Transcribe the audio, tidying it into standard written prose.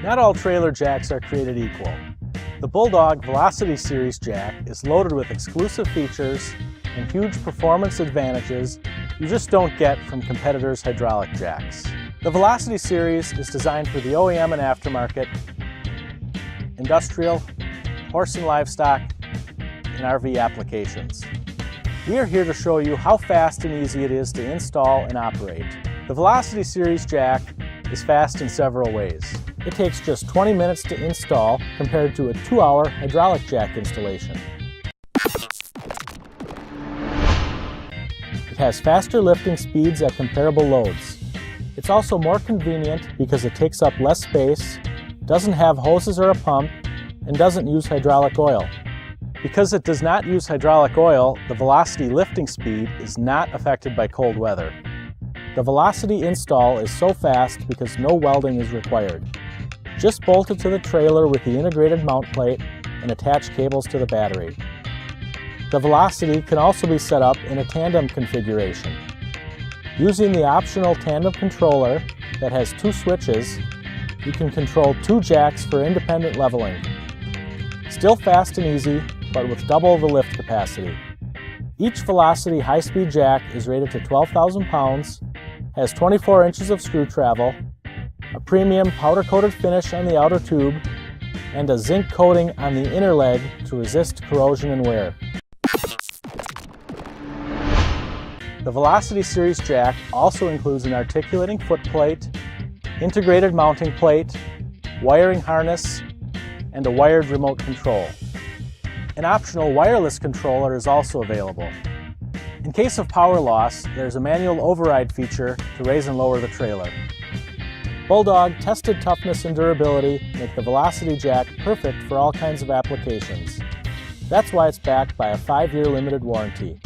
Not all trailer jacks are created equal. The Bulldog Velocity Series jack is loaded with exclusive features and huge performance advantages you just don't get from competitors' hydraulic jacks. The Velocity Series is designed for the OEM and aftermarket, industrial, horse and livestock, and RV applications. We are here to show you how fast and easy it is to install and operate. The Velocity Series jack is fast in several ways. It takes just 20 minutes to install compared to a 2-hour hydraulic jack installation. It has faster lifting speeds at comparable loads. It's also more convenient because it takes up less space, doesn't have hoses or a pump, and doesn't use hydraulic oil. Because it does not use hydraulic oil, the Velocity lifting speed is not affected by cold weather. The Velocity install is so fast because no welding is required. Just bolt it to the trailer with the integrated mount plate and attach cables to the battery. The Velocity can also be set up in a tandem configuration. Using the optional tandem controller that has 2 switches, you can control 2 jacks for independent leveling. Still fast and easy, but with double the lift capacity. Each Velocity high-speed jack is rated to 12,000 pounds, has 24 inches of screw travel, a premium powder-coated finish on the outer tube, and a zinc coating on the inner leg to resist corrosion and wear. The Velocity Series jack also includes an articulating foot plate, integrated mounting plate, wiring harness, and a wired remote control. An optional wireless controller is also available. In case of power loss, there's a manual override feature to raise and lower the trailer. Bulldog tested toughness and durability make the Velocity jack perfect for all kinds of applications. That's why it's backed by a 5-year limited warranty.